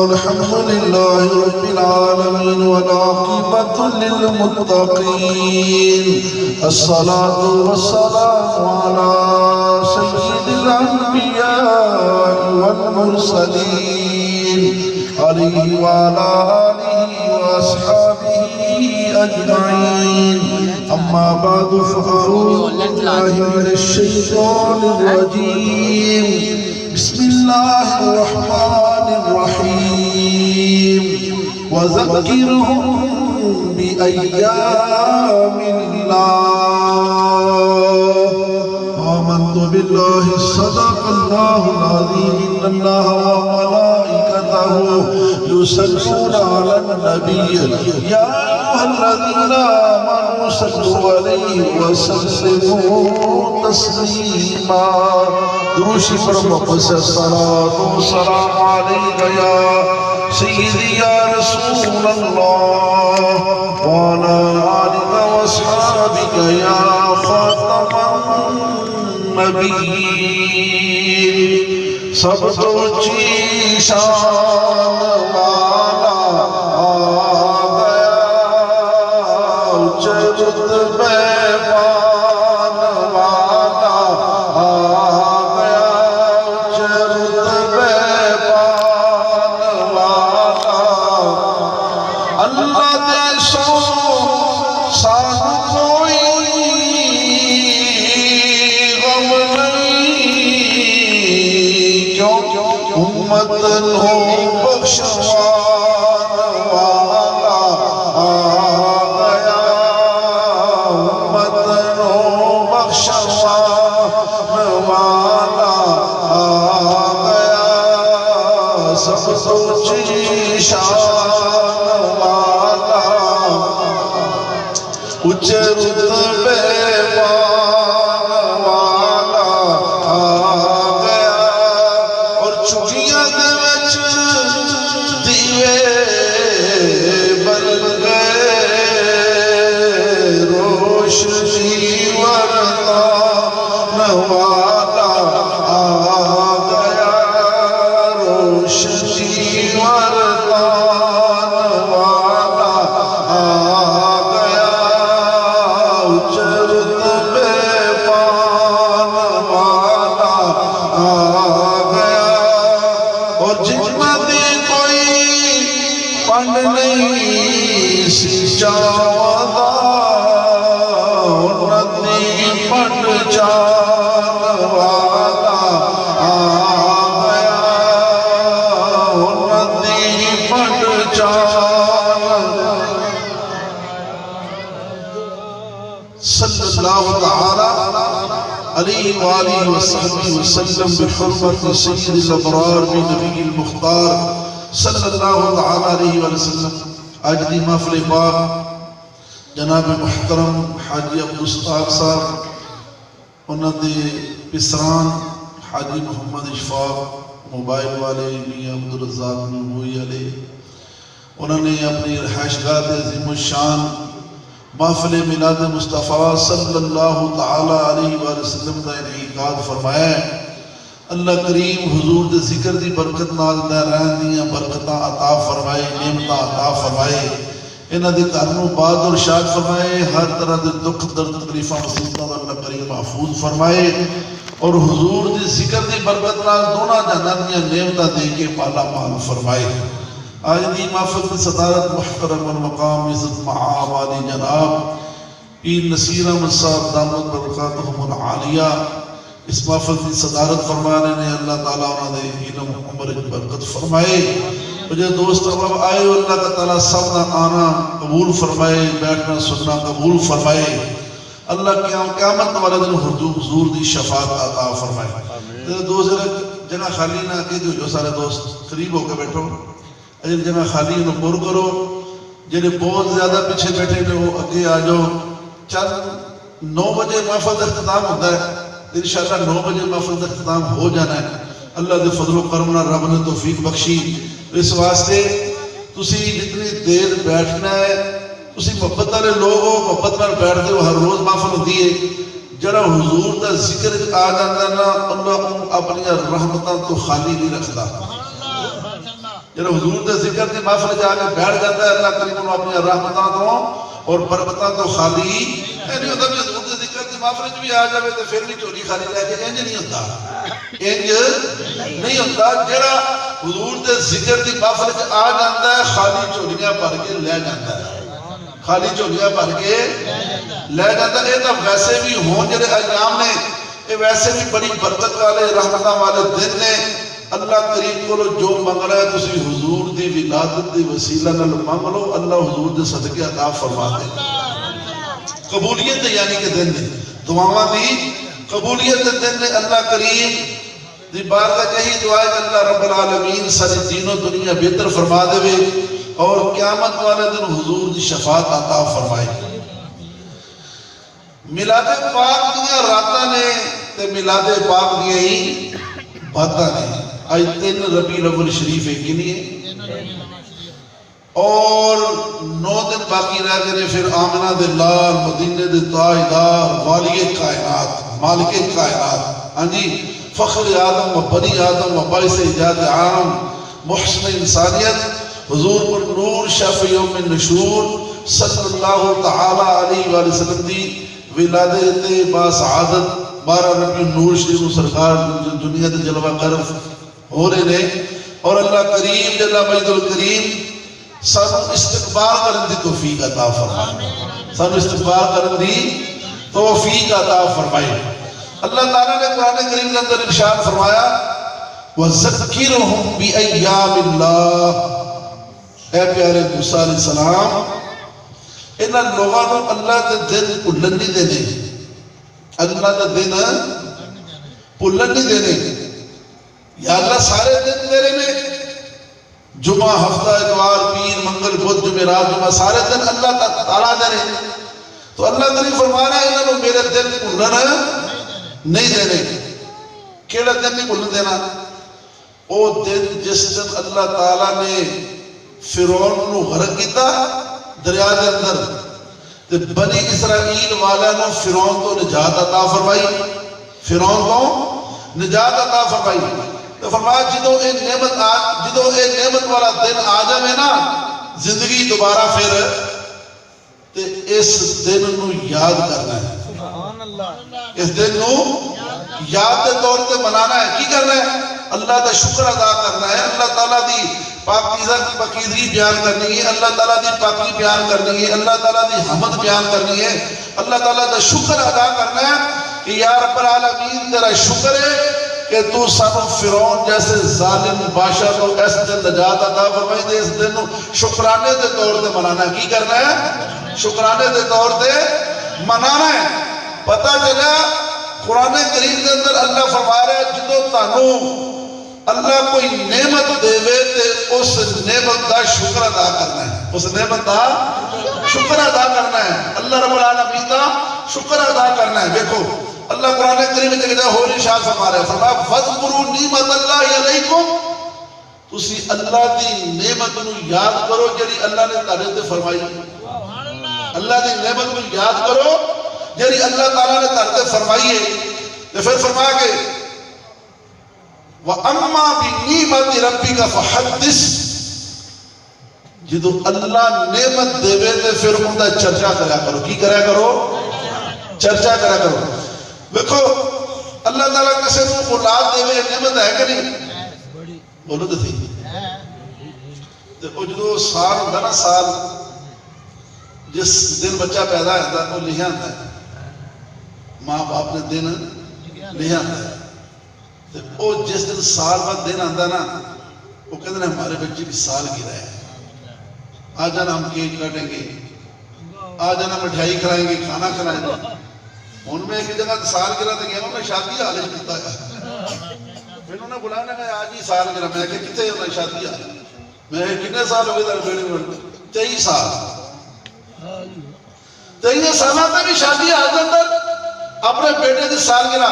والحمد لله رب العالمين والعاقبة للمتقين الصلاة والسلام على سيد الأنبياء والمرسلين عليه وعلى آله وأصحابه أجمعين أما بعد فأعوذ بالله من الشيطان الرجيم بسم الله الرحمن الرحيم وذكرهم بأيام الله آمنت بالله صدق الله العظيم إن الله وملائكته يصلون على النبي يا أيها الذين آمنوا صلوا عليه وسلموا تسليما دروشی پر مقصد الصلاة والسلام عليك يا سيدي يا رسول الله وعلى آلك وأصحابك يا خاتم النبيين سب تو اونچی شان والا آ گیا اونچے رتبے پان والا آ گیا اونچے رتبے پان والا اللہ دے سو سان کوئی غم نہیں کیوں امت نو بخشوان والا آ گیا امت نو بخشوان والا آ گیا سب سوچی شان والا اچھے رتبے پان والا آ گیا اور چڑیاں دے وچ دیوے بل گئے روشنی وردان والا آ گیا روشنی وردان والا آ گیا اونچے رتبے پان والا آ گیا اور جتنا دی کوئی پن نہیں سی چاہتا ندی پن جان والا آ گیا ندی پن جان صلی اللہ تعالی علیہ وآلہ وسلم بحرمت سید الابرار نبی المختار صلی اللہ تعالی علیہ وآلہ وسلم آج دی محفل پاک جناب محترم حاجی عبدالستار صاحب انہوں نے پسران حاجی محمد اشفاق موبائل والے میاں عبدالرزاق نبوی علیہ انہوں نے اپنی رہائش گاہ عظیم الشان محفل میلاد مصطفیٰ صلی اللہ تعالی علیہ وآلہ وسلم کا انعقاد فرمایا ہے اللہ کریم حضور دے ذکر دی برکت نال دے رہن دیاں برکتاں عطا فرمائے نعمتاں عطا فرمائے انہاں دی گھروں باد اور شاد فرمائے ہر طرح دے دکھ درد تکلیفاں مصیبتاں اللہ کریم محفوظ فرمائے اور حضور دی ذکر دی برکت نال دونوں جہان دیاں نعمتاں دے کے پالا مال فرمائے آج دی محفل کی صدارت محترم المقام عزت معاب علی جناب پیر نصیر احمد صاحب دامت برکاتہم العالیہ اس محفل کی صدارت فرمانے نے اللہ تعالیٰ انہوں نے علم عمر برکت فرمائے مجھے دوست اب آئے اللہ کا تعالیٰ سب نہ آنا قبول فرمائے بیٹھنا سننا قبول فرمائے اللہ قیامت والے دن حضور دی شفاعت عطا فرمائے دوست جگہ خالی نہ کہ جو سارے دوست قریب ہو کے بیٹھو اجل جگہ خالی انہوں پر کرو جنہیں بہت زیادہ پیچھے بیٹھے نے وہ اگے آ جاؤ چند 9 بجے محفل اختتام ہوتا ہے انشاءاللہ 9 بجے محفل اختتام ہو جانا ہے اللہ دے فضل و کرم نال رب نے توفیق بخشی اس واسطے تسی جتنی دیر بیٹھنا ہے تسی محبت والے لوگ ہو محبت نال بیٹھتے ہو ہر روز محفل ہوتی ہے جڑا حضور دا ذکر آ جاتا ہے نا اللہ اپنی رحمتاں تو خالی نہیں رکھتا جب حضور دے ذکر دی محفل جا کے بیٹھ جاتا ہے اللہ کریم انہوں اپنی رحمتاں تو اور برکتاں تو خالی نہیں ہوتا بھی حضور دے ذکر دی محفل بھی آ جائے تو پھر بھی چوری خالی لے کے انج نہیں ہوتا، انج نہیں ہوتا۔ جڑا حضور دے ذکر دی محفل آ جاتا ہے خالی چوریاں بھر کے لے جاتا ہے، خالی چوریاں بھر کے لے جاتا ہے۔ یہ تو ویسے بھی ہون جڑے ایام نے یہ ویسے بھی بڑی برکت والے رحمتاں والے دن نے۔ اللہ کریم کو جو منگنا ہے تسی حضور دی ولادت دی وسیلہ نال منگ لو، اللہ حضور دے صدقے عطا فرما دے۔ قبولیت یعنی کہ دن نے دعاواں دی قبولیت دے دن نے۔ اللہ کریم دی بارگاہ یہی دعا ہے کہ اللہ رب العالمین ساری دین و دنیا بہتر فرما دے اور قیامت والے دن حضور دی شفاعت عطا فرمائے۔ میلاد پاک دیاں راتاں نے تے میلاد پاک دیاں ہی باتاں نے۔ آج 3 ربیع الاول شریف ہے کنی ہے اور 9 دن باقی رہ گئے پھر آمنہ دے لال مدینے دے تاجدار والی کائنات مالک کائنات، ہاں جی، فخر آدم و بنی آدم و باعث ایجاد عام محسن انسانیت حضور پر نور شفیع یوم النشور صلی اللہ تعالی علیہ وآلہ وسلم دی ولادت با سعادت 12 ربیع نور شریف سرکار دنیا دے جلوہ کرف ہو رہے نے۔ اور اللہ کریم جل مجد الکریم سانو استقبال کرن دی توفیق عطا فرمائے، سانو استقبال کرن دی توفیق عطا فرمائے۔ اللہ تعالیٰ نے قرآن کریم کے اندر ارشاد فرمایا وَذَكِّرْهُمْ بِأَيَّامِ اللَّهِ، اے پیارے موسیٰ علیہ السلام انہاں لوگاں نو اللہ دے دن بھولن نہیں دینے، اللہ دے دن بھولن نہیں دینے۔ یا اللہ سارے دن تیرے نے، جمعہ ہفتہ اتوار پیر منگل بدھ جمعرات جمعہ سارے دن اللہ تعالیٰ دے نے، تو اللہ کریم فرمانا ہے انہوں میرے دن بھولن نہیں دینے۔ کیڑا دن نہیں بھولن دینا؟ او دن جس دن اللہ تعالیٰ نے فرعون نو غرق کیتا دریا دے اندر تے بنی اسرائیل والا نو فرعون تو نجات عطا فرمائی، فرعون کو نجات عطا فرمائی۔ تو فرمایا جدو اے نعمت والا دن آ جائے نا زندگی دوبارہ پھر تے اس دن نو یاد کرنا ہے، اس دن نو یاد دے طور تے منانا ہے۔ کی کرنا ہے؟ اللہ دا شکر ادا کرنا ہے، اللہ تعالیٰ دی پاکیزگی بیان کرنی ہے، اللہ تعالیٰ دی پاکی بیان کرنی ہے، اللہ تعالیٰ دی حمد بیان کرنی ہے، اللہ تعالیٰ دا شکر ادا کرنا ہے کہ یا رب العالمین تیرا شکر ہے کہ تو سانو فرعون جیسے ظالم بادشاہ کو اس دن نجات عطا فرمائی دے۔ اس دن شکرانے دے طور تے منانا ہے۔ کی کرنا ہے؟ شکرانے دے طور تے منانا ہے۔ پتہ چلا قرآن کریم کے اندر اللہ فرما رہا ہے جدو تانوں اللہ کوئی نعمت دے وے تے اس نعمت دا شکر ادا کرنا ہے، اس نعمت دا شکر ادا کرنا ہے، اللہ رب العالمین دا شکر ادا کرنا ہے۔ دیکھو اللہ قرآن کریم میں جگہ اور ارشاد فرما رہا ہے، فرمایا فَاذْكُرُوا نِعْمَتَ اللَّهِ عَلَيْكُمْ، تسی اللہ دی نعمت نو یاد کرو جڑی اللہ نے تہاڈے تے فرمائی۔ اللہ دی نعمت نو یاد کرو جڑی اللہ تعالیٰ نے تہاڈے تے فرمائی ہے۔ تو پھر فرمایا کہ وَأَمَّا بِنِعْمَتِ رَبِّكَ فَحَدِّثْ، جدو اللہ نعمت دے وے تے پھر ان دا چرچا کریا کرو۔ کی کریا کرو؟ چرچا کریا کرو۔ دیکھو اللہ تعالیٰ کسے کو اولاد دے وے نعمت ہے کہ نہیں؟ بولو تو تھی جو سال ہوتا نا، سال جس دن بچہ پیدا ہوتا ہے وہ لکھا ہوتا ہے، ماں باپ نے دن لکھا ہوتا ہے، وہ جس دن سال بعد دن آتا ہے نا وہ کہتے ہیں ہمارے بچے کی سال گرا ہے، آج جانا ہم کیک کاٹیں گے، آج جانا مٹھائی کھلائیں گے، کھانا کھلائیں گے۔ ان میں ایک جگہ سال گرا تو گیا انہوں نے شادی حال کیتا ہے، پھر انہوں نے بلانا کہ آج ہی سال گرا، میں کہ کتے انہوں نے شادی حال، میں کتنے سال ہوئے در بیڑے میں 23 سال 23 سالہ تک بھی شادی حال کے اندر اپنے بیٹے دی سال گرا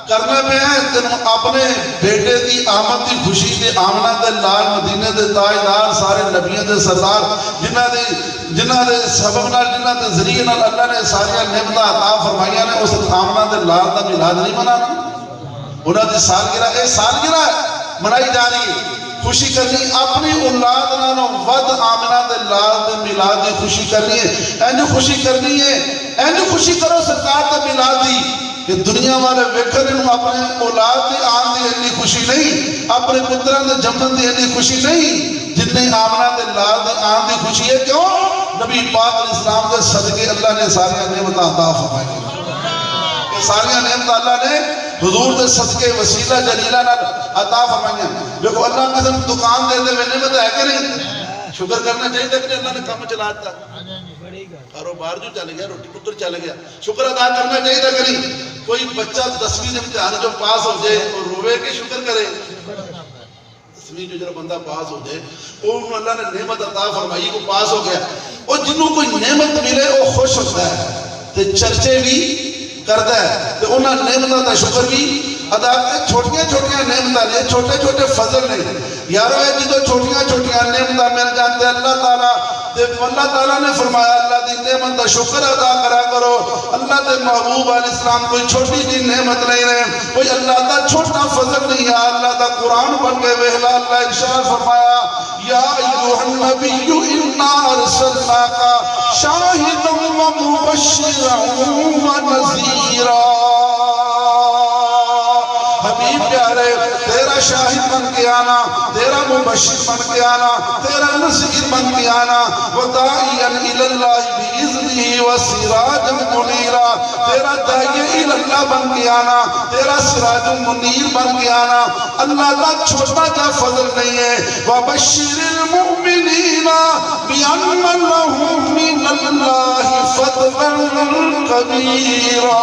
کرنا پہ ہیں، تینوں اپنے بیٹے دی آمد دی خوشی دے آمنہ دے لال مدینے دے تاجدار سارے نبیوں دے سردار جنہ دے سبب نال جنہ دے ذریعے نال اللہ نے ساری نعمتاں عطا فرمائیاں نے، اس آمنہ دے لال دا میلاد نہیں منانا، انہاں دی سالگرہ اے سالگرہ منائی جا رہی ہے، خوشی کرنی اپنی اولاد نالوں ود آمنہ دے لال دے میلاد دی خوشی کرنی ہے اینجو خوشی کرنی ہے اینجو خوشی کرو سرکار دے میلاد دی کہ دنیا والے ویکھن انہوں اپنے اولاد دی آن دی اتنی خوشی نہیں اپنے پتران دے جمن دی اتنی خوشی نہیں جتنے آمنہ دے لال دے آن دی خوشی ہے کیوں نبی پاک علیہ السلام دے صدقے اللہ نے ساری نعمت عطا فرمائی کہ ساری نعمت اللہ نے حضور دے صدقے وسیلہ جلیلہ نال عطا فرمائی دیکھو اللہ قسم دکان دے دے میں نعمت ہے کہ نہیں شکر کرنا چاہیے کہ اللہ نے کام چلاتا کاروبار جو چل گیا روٹی پتر چل گیا شکر ادا کرنا چاہیے کہ نہیں کوئی بچہ 10ویں امتحان جو پاس ہو جائے اور روے کے شکر کرے 10ویں جو جب بندہ پاس ہو جائے اور اللہ نے نعمت عطا فرمائی کو پاس ہو گیا اور جنہوں کوئی نعمت ملے وہ خوش ہوتا ہے تو چرچے بھی کرتا ہے تو انہاں نعمتوں کا شکر بھی ادا کرتے چھوٹیاں چھوٹیاں نعمتیں لے چھوٹے چھوٹے فضل نہیں یارو ہے جدو چھوٹیاں چھوٹیاں نعمتیں مل جانتے اللہ تعالیٰ نے فرمایا اللہ دی نعمت کا شکر ادا کرا کرو اللہ دے محبوب علیہ السلام کوئی چھوٹی جی نعمت نہیں رہے کوئی اللہ دا چھوٹا فضل نہیں ہے اللہ دا قرآن پڑھ کے وحلا اللہ ارشاد فرمایا یا ایوہ النبی انا ارسلناکا شاہدا و مبشرا و نذیرا حبیب پیارے تیرا شاہد بن کے آنا تیرا مبشر بن کے آنا تیرا نذیر بن کے آنا وداعیا الاللہ بإذنہ وسراجا منیرا تیرا داعی الاللہ بن کے آنا تیرا سراج منیر بن کے آنا اللہ کا چھوٹا جا فضل نہیں ہے وبشر المؤمنین بأن لهم من اللہ فضلا کبیرا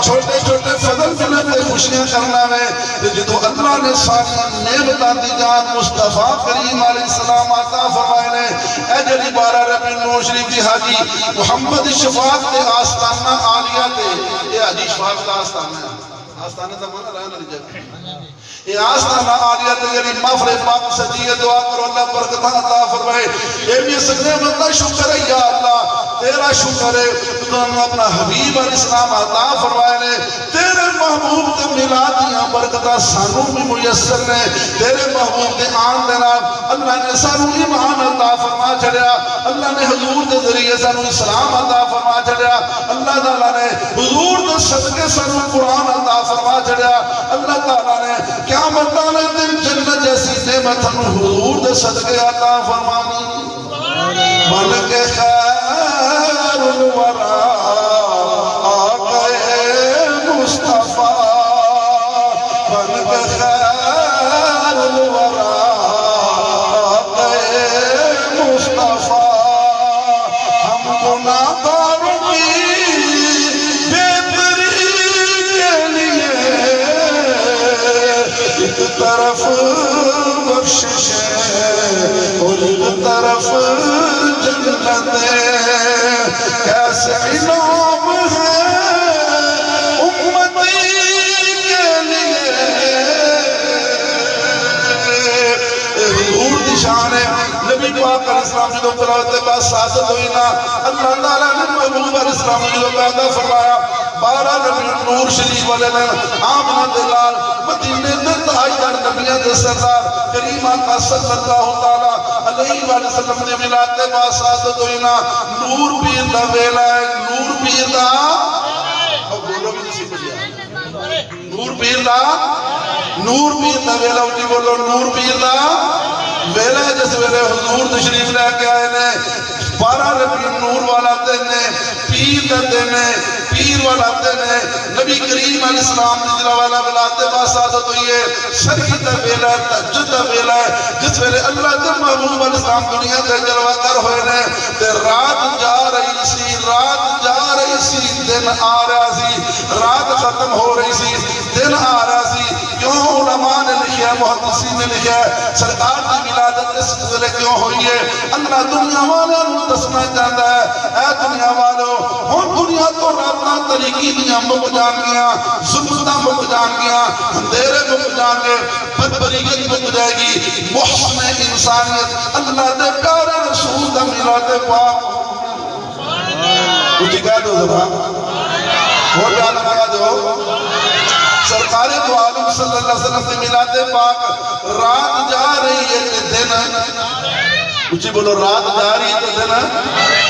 چھوٹے چھوٹے فضل جنت خوشیاں کرنا ہے جدو اللہ نے ساری نعمتاں دی جان مصطفیٰ کریم علیہ السلام عطا فرمائے نے اے جلی 12 ربیع الاول شریف دی حاجی محمد شفاعت دے آستانہ عالیہ دے یہ حاجی شفاعت دا آستانہ ہے آستانہ دا مانا رہنا نہیں جائے یہ آستانہ عالیہ دے یعنی مغفر پاک سجیہ دعا کرو اللہ برکتہ عطا فرمائے اے بھی سکنے مطلع شکر ہے یا اللہ تیرا شکر ہے تو ہم اپنا حبیب علیہ السلام عطا فرمائے نے تیرے محبوب تے ملاد دیاں برکتہ سانو بھی میسر نے تیرے محبوب تے آن دینا اللہ نے سانو ایمان عطا فرما چھڑیا اللہ نے حضور دے ذریعے سانو اسلام عطا فرما چھڑیا اللہ تعالیٰ نے حضور دے صدقے سانو قرآن عطا فرما چھڑیا اللہ تعالیٰ نے قیامت والے دن جنت جیسی نعمت ہم حضور دے صدقے عطا فرمانی ملک خیر الورا آقا مصطفیٰ ملک خیر الورا آقا مصطفیٰ ہم گناہگاروں کی بہتری کے لیے ایک طرف بخشش ہے اور ایک طرف جنت کیسے انعام ہے امتی کے لیے حضور دی شان ہے نبی پاک علیہ السلام جدو تلاوت بعد سعادت ہوئی نا اللہ تعالیٰ نے محبوب علیہ السلام جدو پیدا فرمایا 12 ربیع الاول شریف والے دن آمنہ دلال مدینے دے تاجدار نبیوں دے سردار کریم آقا صلی اللہ تعالیٰ علیہ وآلہ وسلم نے ملاد دے بعد سعادت ہوئی نا نور پیر دا ویلا ہے نور پیر دا اور بولو بھی جسی بجیا نور پیر دا ویلا اٹھی بولو نور پیر دا ویلا ہے جس ویلے حضور تشریف لے کے آئے نے 12 ربیع الاول والا دن ہے پیر دا دن ہے پیر والا دن ہے نبی کریم علیہ السلام جلوہ والا ولاد دے بعد سعادت ہوئی ہے شرعی دا ویلا ہے تہجد دا ویلا ہے جس ویلے اللہ دے محبوب علیہ السلام دنیا دے جلوہ کر ہوئے نے تے رات جا رہی سی دن آ رہا سی رات ختم ہو رہی سی دن آ رہا سی کیوں علماء نے لکھیا محدثین نے لکھیا سرکار کی ولادت اس ویلے کیوں ہوئی ہے اللہ دنیا والوں کو دسنا چاہتا ہے اے دنیا والوں ہن دنیا تو راتاں طریقی دیاں مک جان گیا ظلمتاں مک جان گیا اندھیرے مک جان گے بدبریت مک جائے گی محسن انسانیت اللہ دے پیارے رسول دا میلاد پاک کچھ کہہ دو زبان اور جانا کہہ دو سرکار دو عالم صلی اللہ علیہ وسلم سے میلاد پاک رات جا رہی ہے کہ دن؟ اچھی بولو، رات جا رہی ہے کہ دن؟